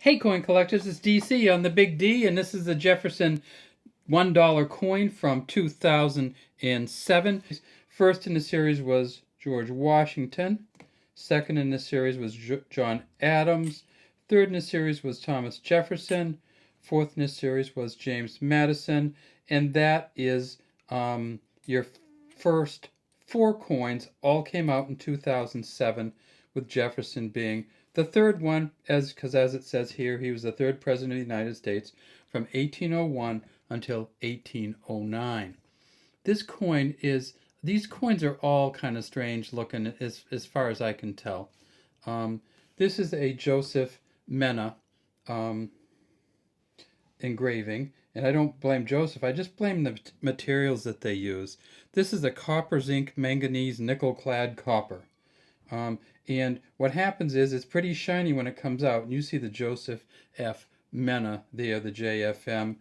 Hey coin collectors, it's DC on the Big D, and this is the Jefferson $1 coin from 2007. First in the series was George Washington. Second in the series was John Adams. Third in the series was Thomas Jefferson. Fourth in the series was James Madison. And that is your first four coins all came out in 2007, with Jefferson being the third one, because as it says here, he was the third president of the United States from 1801 until 1809. These coins are all kind of strange looking as far as I can tell. This is a Joseph Mena engraving, and I don't blame Joseph, I just blame the materials that they use. This is a copper zinc manganese nickel clad copper. And what happens is it's pretty shiny when it comes out. And you see the Joseph F. Mena there, the JFM.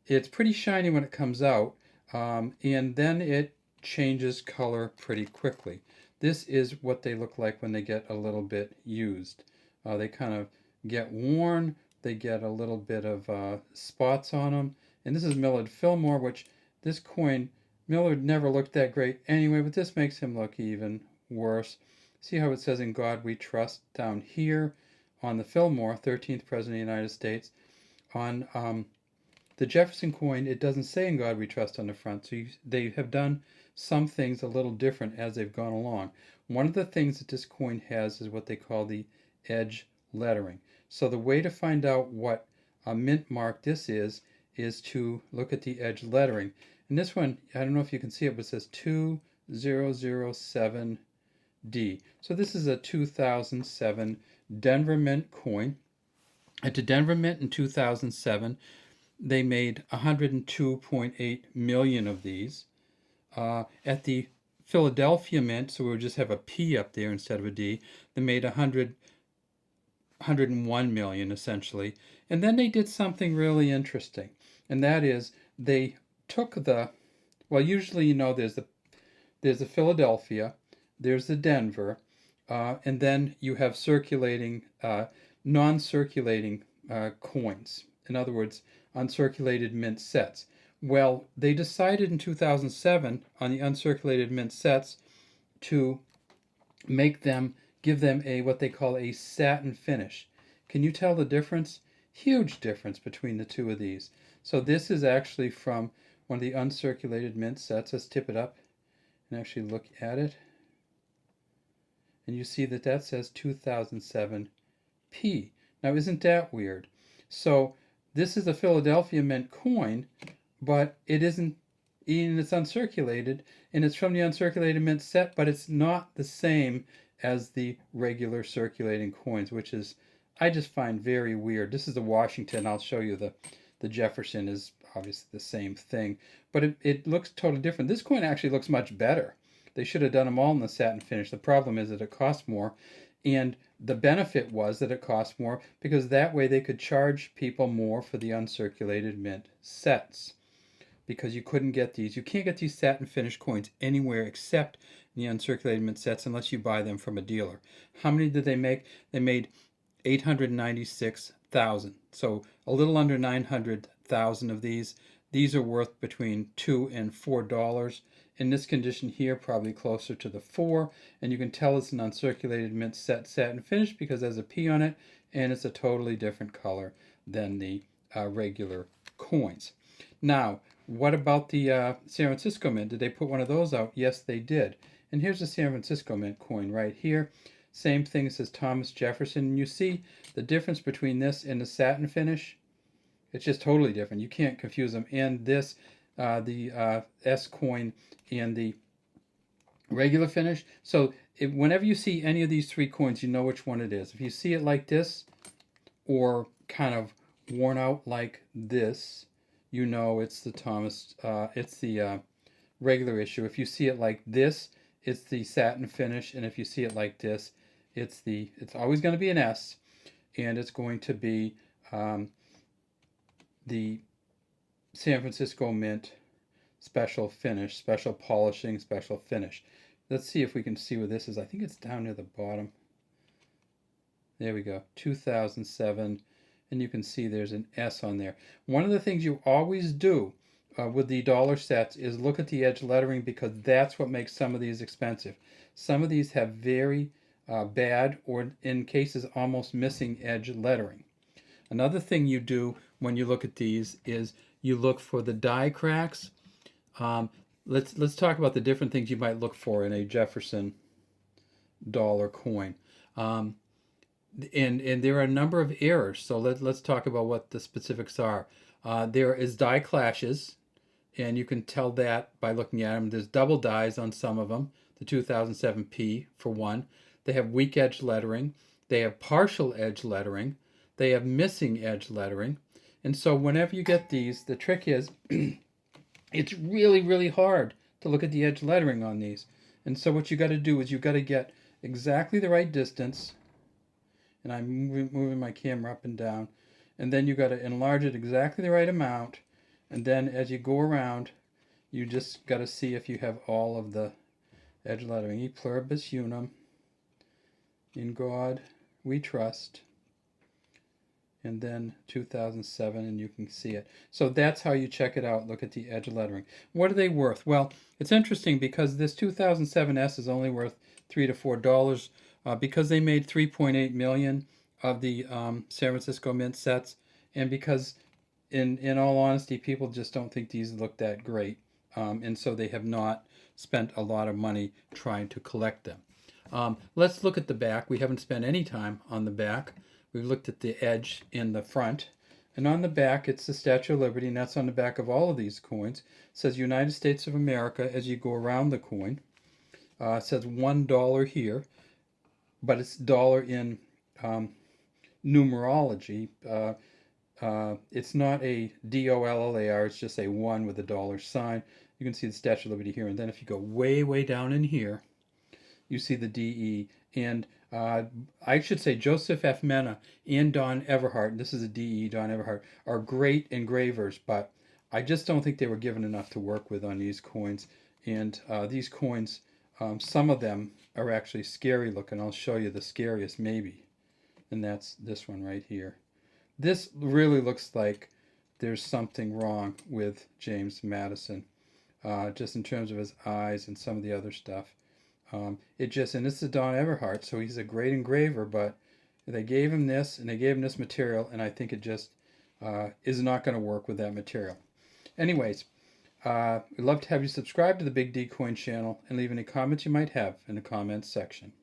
It's pretty shiny when it comes out, and then it changes color pretty quickly. This is what they look like when they get a little bit used. They kind of get worn, they get a little bit of spots on them. And this is Millard Fillmore, which this coin, Millard never looked that great anyway, but this makes him look even worse. See how it says "In God We Trust" down here on the Fillmore, 13th President of the United States. On the Jefferson coin, it doesn't say "In God We Trust" on the front. So they have done some things a little different as they've gone along. One of the things that this coin has is what they call the edge lettering. So the way to find out what a mint mark this is to look at the edge lettering. And this one, I don't know if you can see it, but it says 2007D. So this is a 2007 Denver Mint coin. At the Denver Mint in 2007, they made 102.8 million of these. At the Philadelphia Mint, so we'll just have a P up there instead of a D, they made 101 million essentially. And then they did something really interesting, and that is they took usually there's the Philadelphia, there's the Denver, and then you have circulating, non-circulating coins. In other words, uncirculated mint sets. Well, they decided in 2007 on the uncirculated mint sets to give them what they call a satin finish. Can you tell the difference? Huge difference between the two of these. So this is actually from one of the uncirculated mint sets. Let's tip it up and actually look at it. And you see that says 2007P. Now, isn't that weird? So this is a Philadelphia Mint coin, but it isn't, and it's uncirculated, and it's from the uncirculated mint set, but it's not the same as the regular circulating coins, which is, I just find very weird. This is the Washington. I'll show you the Jefferson is obviously the same thing, but it looks totally different. This coin actually looks much better. They should have done them all in the satin finish. The problem is that it costs more, and the benefit was that it cost more because that way they could charge people more for the uncirculated mint sets, because you couldn't get these. You can't get these satin finish coins anywhere except in the uncirculated mint sets unless you buy them from a dealer. How many did they make? They made 896,000. So a little under 900,000 of these. These are worth between $2 and $4. In this condition here, probably closer to the 4, and you can tell it's an uncirculated mint set satin finish because there's a P on it, and it's a totally different color than the regular coins. Now, what about the San Francisco Mint? Did they put one of those out? Yes, they did. And here's the San Francisco Mint coin right here. Same thing, it says Thomas Jefferson. And you see the difference between this and the satin finish? It's just totally different. You can't confuse them. And this, the S coin and the regular finish. So whenever you see any of these three coins, you know which one it is. If you see it like this, or kind of worn out like this, you know it's the regular issue. If you see it like this, it's the satin finish, and if you see it like this, it's always going to be an S, and it's going to be the San Francisco Mint special finish, special polishing, special finish. Let's see if we can see where this is. I think it's down near the bottom. There we go, 2007. And you can see there's an S on there. One of the things you always do with the dollar sets is look at the edge lettering, because that's what makes some of these expensive. Some of these have very bad, or in cases almost missing, edge lettering. Another thing you do when you look at these is you look for the die cracks. Let's talk about the different things you might look for in a Jefferson dollar coin. And there are a number of errors. So let's talk about what the specifics are. There is die clashes, and you can tell that by looking at them. There's double dies on some of them, the 2007P for one. They have weak edge lettering. They have partial edge lettering. They have missing edge lettering. And so whenever you get these, the trick is it's really, really hard to look at the edge lettering on these. And so what you got to do is you got to get exactly the right distance. And I'm moving my camera up and down. And then you got to enlarge it exactly the right amount. And then as you go around, you just got to see if you have all of the edge lettering. E pluribus unum, in God we trust. And then 2007, and you can see it. So that's how you check it out. Look at the edge lettering. What are they worth? Well, it's interesting because this 2007S is only worth $3 to $4 because they made 3.8 million of the San Francisco Mint sets, and because in all honesty, people just don't think these look that great, and so they have not spent a lot of money trying to collect them. Let's look at the back. We haven't spent any time on the back. We've looked at the edge in the front. And on the back, it's the Statue of Liberty, and that's on the back of all of these coins. It says United States of America as you go around the coin. It says $1 here, but it's dollar in numerology. It's not a DOLLAR, it's just a 1 with a dollar sign. You can see the Statue of Liberty here. And then if you go way, way down in here, you see the DE. And I should say Joseph F. Mena and Don Everhart, this is a DE, Don Everhart, are great engravers, but I just don't think they were given enough to work with on these coins. And these coins, some of them are actually scary looking. I'll show you the scariest maybe. And that's this one right here. This really looks like there's something wrong with James Madison, just in terms of his eyes and some of the other stuff. And this is Don Everhart, so he's a great engraver, but they gave him this, and they gave him this material, and I think it just is not going to work with that material. Anyways, we'd love to have you subscribe to the Big D Coin channel and leave any comments you might have in the comments section.